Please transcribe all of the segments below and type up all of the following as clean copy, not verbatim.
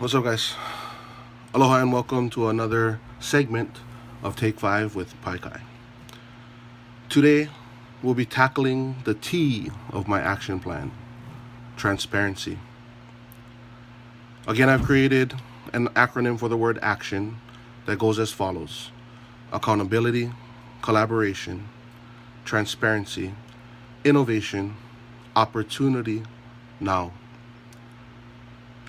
What's up, guys? Aloha and welcome to another segment of Take 5 with Paikai. Today, we'll be tackling the T of my action plan, transparency. Again, I've created an acronym for the word action that goes as follows: accountability, collaboration, transparency, innovation, opportunity, now.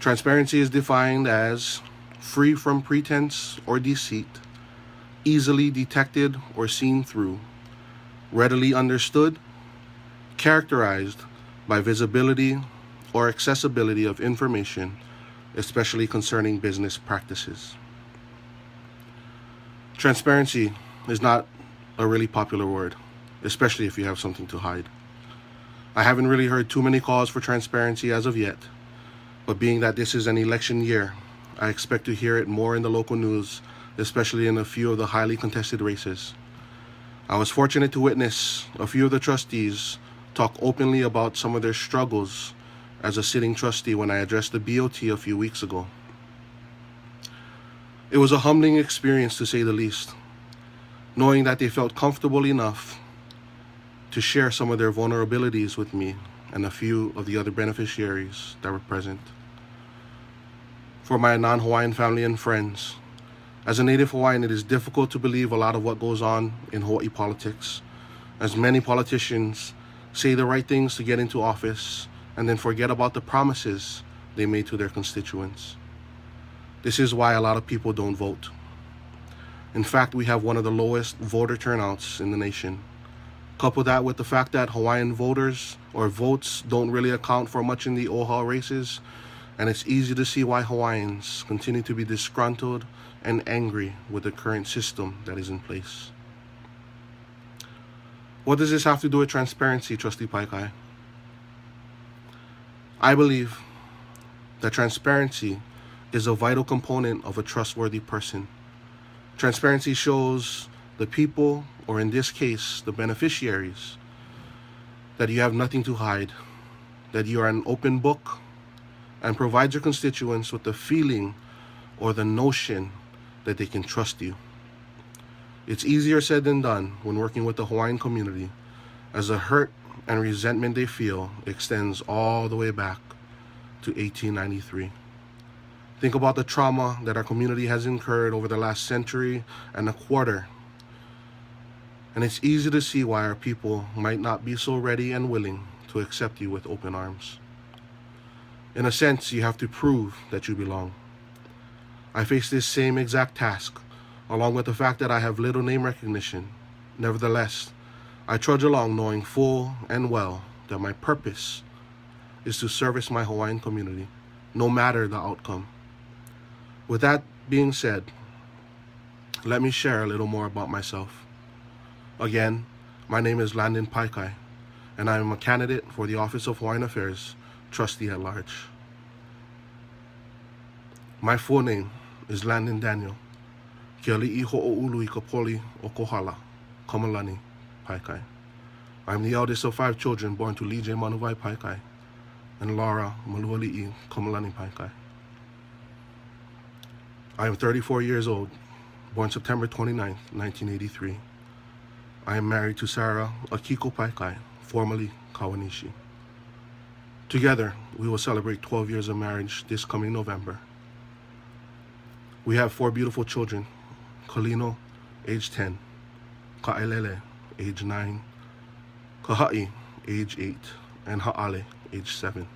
Transparency is defined as free from pretense or deceit, easily detected or seen through, readily understood, characterized by visibility or accessibility of information, especially concerning business practices. Transparency is not a really popular word, especially if you have something to hide. I haven't really heard too many calls for transparency as of yet, but being that this is an election year, I expect to hear it more in the local news, especially in a few of the highly contested races. I was fortunate to witness a few of the trustees talk openly about some of their struggles as a sitting trustee when I addressed the BOT a few weeks ago. It was a humbling experience, to say the least, knowing that they felt comfortable enough to share some of their vulnerabilities with me and a few of the other beneficiaries that were present. For my non-Hawaiian family and friends, as a native Hawaiian, it is difficult to believe a lot of what goes on in Hawaii politics, as many politicians say the right things to get into office and then forget about the promises they made to their constituents. This is why a lot of people don't vote. In fact, we have one of the lowest voter turnouts in the nation. Couple that with the fact that Hawaiian voters or votes don't really account for much in the OHA races, and it's easy to see why Hawaiians continue to be disgruntled and angry with the current system that is in place. What does this have to do with transparency, Trustee Paikai? I believe that transparency is a vital component of a trustworthy person. Transparency shows the people, or in this case, the beneficiaries, that you have nothing to hide, that you are an open book, and provides your constituents with the feeling or the notion that they can trust you. It's easier said than done when working with the Hawaiian community, as the hurt and resentment they feel extends all the way back to 1893. Think about the trauma that our community has incurred over the last century and a quarter. And it's easy to see why our people might not be so ready and willing to accept you with open arms. In a sense, you have to prove that you belong. I face this same exact task, along with the fact that I have little name recognition. Nevertheless, I trudge along knowing full and well that my purpose is to service my Hawaiian community, no matter the outcome. With that being said, let me share a little more about myself. Again, my name is Landon Paikai, and I am a candidate for the Office of Hawaiian Affairs, Trustee at Large. My full name is Landon Daniel Kiali'i Ho'oulu I Kapoli o Kohala, Kamalani Paikai. I am the eldest of 5 children born to Lee J. Manuvai Paikai and Laura Maluali'i Kamalani Paikai. I am 34 years old, born September 29, 1983. I am married to Sarah Akiko Paikai, formerly Kawanishi. Together, we will celebrate 12 years of marriage this coming November. We have 4 beautiful children: Kalino, age 10, Ka'elele, age 9, Kaha'i, age 8, and Ha'ale, age 7.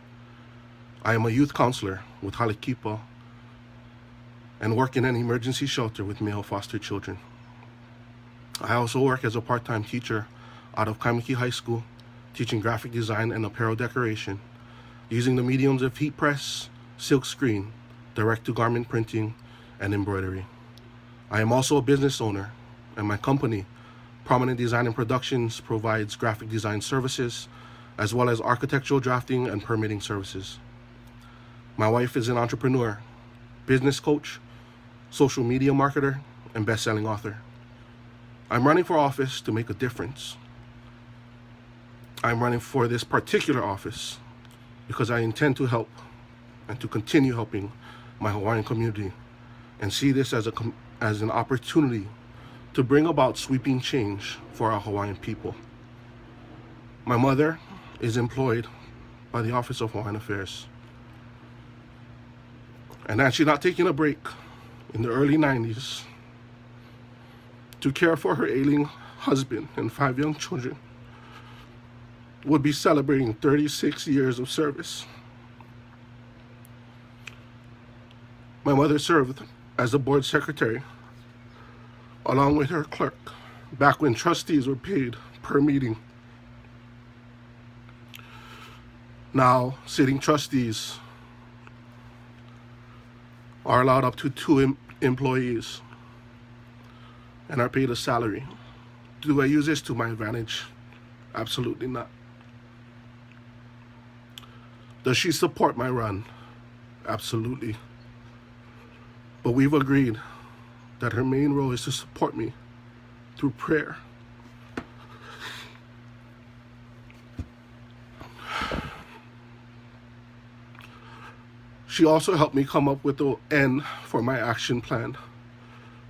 I am a youth counselor with Halekipa and work in an emergency shelter with male foster children. I also work as a part-time teacher out of Kaimiki High School, teaching graphic design and apparel decoration, using the mediums of heat press, silk screen, direct-to-garment printing, and embroidery. I am also a business owner, and my company, Prominent Design and Productions, provides graphic design services, as well as architectural drafting and permitting services. My wife is an entrepreneur, business coach, social media marketer, and best-selling author. I'm running for office to make a difference. I'm running for this particular office because I intend to help and to continue helping my Hawaiian community and see this as an opportunity to bring about sweeping change for our Hawaiian people. My mother is employed by the Office of Hawaiian Affairs, and had she not taken a break in the early 90s to care for her ailing husband and 5 young children, would be celebrating 36 years of service. My mother served as the board secretary along with her clerk back when trustees were paid per meeting. Now, sitting trustees are allowed up to 2 employees and are paid a salary. Do I use this to my advantage? Absolutely not. Does she support my run? Absolutely. But we've agreed that her main role is to support me through prayer. She also helped me come up with the end for my action plan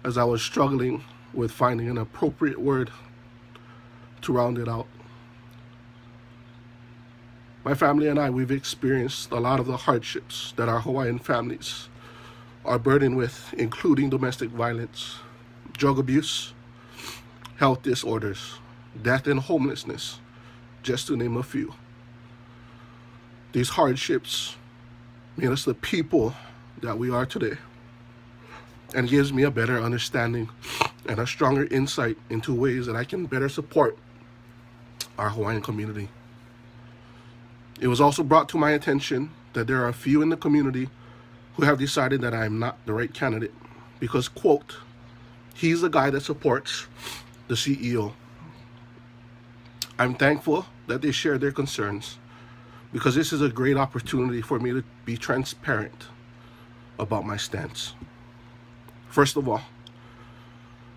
as I was struggling with finding an appropriate word to round it out. My family and I, we've experienced a lot of the hardships that our Hawaiian families are burdened with, including domestic violence, drug abuse, health disorders, death and homelessness, just to name a few. These hardships made us the people that we are today, and gives me a better understanding and a stronger insight into ways that I can better support our Hawaiian community. It was also brought to my attention that there are a few in the community who have decided that I am not the right candidate because, quote, he's the guy that supports the CEO. I'm thankful that they share their concerns because this is a great opportunity for me to be transparent about my stance. First of all,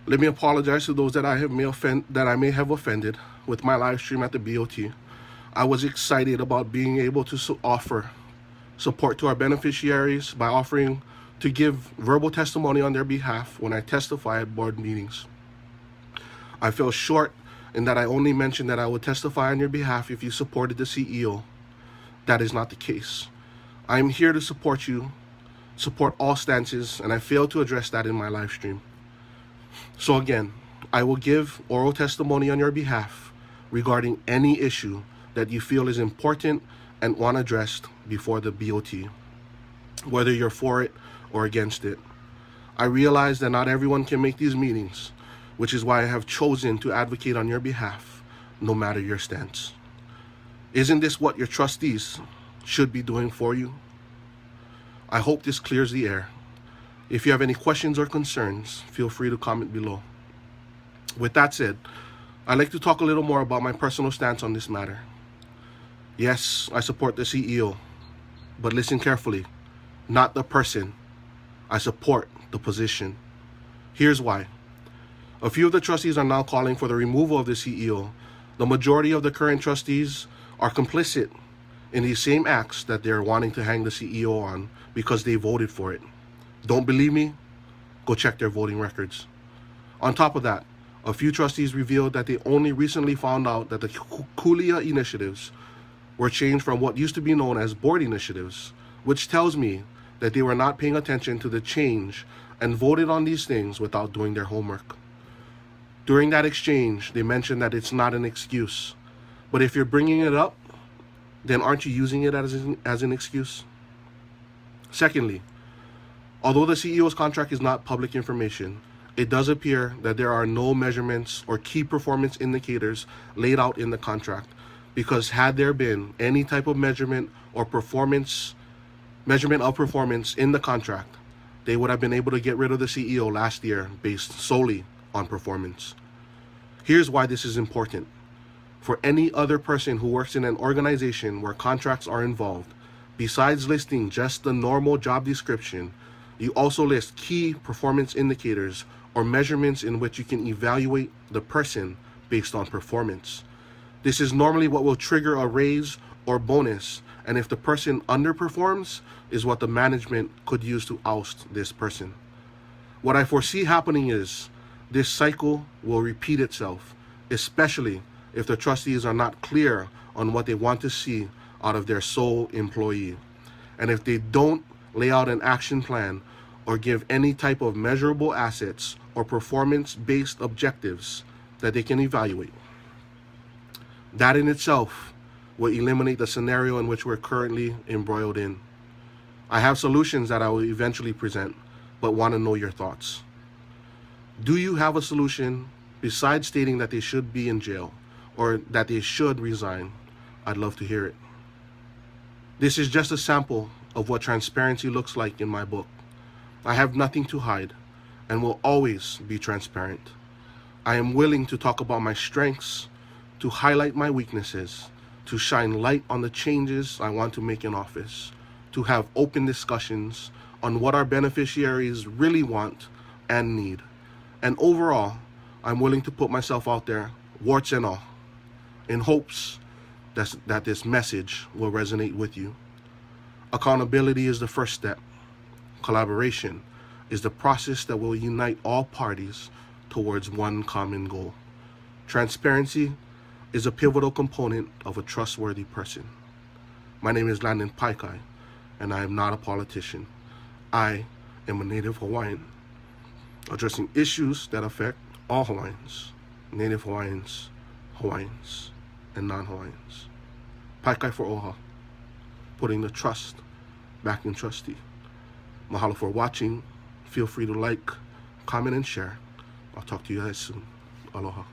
let me apologize to those that I may have offended with my live stream at the BOT. I was excited about being able to offer support to our beneficiaries by offering to give verbal testimony on their behalf when I testify at board meetings. I fell short in that I only mentioned that I would testify on your behalf if you supported the CEO. That is not the case. I am here to support you, support all stances, and I failed to address that in my live stream. So again, I will give oral testimony on your behalf regarding any issue that you feel is important and want addressed before the BOT, whether you're for it or against it. I realize that not everyone can make these meetings, which is why I have chosen to advocate on your behalf, no matter your stance. Isn't this what your trustees should be doing for you? I hope this clears the air. If you have any questions or concerns, feel free to comment below. With that said, I'd like to talk a little more about my personal stance on this matter. Yes, I support the CEO, but listen carefully, not the person. I support the position. Here's why. A few of the trustees are now calling for the removal of the CEO. The majority of the current trustees are complicit in these same acts that they're wanting to hang the CEO on because they voted for it. Don't believe me? Go check their voting records. On top of that, a few trustees revealed that they only recently found out that the Kulia initiatives were changed from what used to be known as board initiatives, which tells me that they were not paying attention to the change and voted on these things without doing their homework. During that exchange, they mentioned that it's not an excuse. But if you're bringing it up, then aren't you using it as an excuse? Secondly, although the CEO's contract is not public information, it does appear that there are no measurements or key performance indicators laid out in the contract, because had there been any type of measurement of performance in the contract, they would have been able to get rid of the CEO last year based solely on performance. Here's why this is important. For any other person who works in an organization where contracts are involved, besides listing just the normal job description, you also list key performance indicators or measurements in which you can evaluate the person based on performance. This is normally what will trigger a raise or bonus And if the person underperforms, is what the management could use to oust this person. What I foresee happening is this cycle will repeat itself, especially if the trustees are not clear on what they want to see out of their sole employee. And if they don't lay out an action plan or give any type of measurable assets or performance-based objectives that they can evaluate. That in itself will eliminate the scenario in which we're currently embroiled in. I have solutions that I will eventually present, but want to know your thoughts. Do you have a solution besides stating that they should be in jail or that they should resign? I'd love to hear it. This is just a sample of what transparency looks like in my book. I have nothing to hide and will always be transparent. I am willing to talk about my strengths, to highlight my weaknesses, to shine light on the changes I want to make in office, to have open discussions on what our beneficiaries really want and need. And overall, I'm willing to put myself out there, warts and all, in hopes that this message will resonate with you. Accountability is the first step. Collaboration is the process that will unite all parties towards one common goal. Transparency is a pivotal component of a trustworthy person. My name is Paikai, and I am not a politician. I am a Native Hawaiian, addressing issues that affect all Hawaiians, Native Hawaiians, Hawaiians, and non-Hawaiians. Paikai for OHA, putting the trust back in trustee. Mahalo for watching. Feel free to like, comment, and share. I'll talk to you guys soon. Aloha.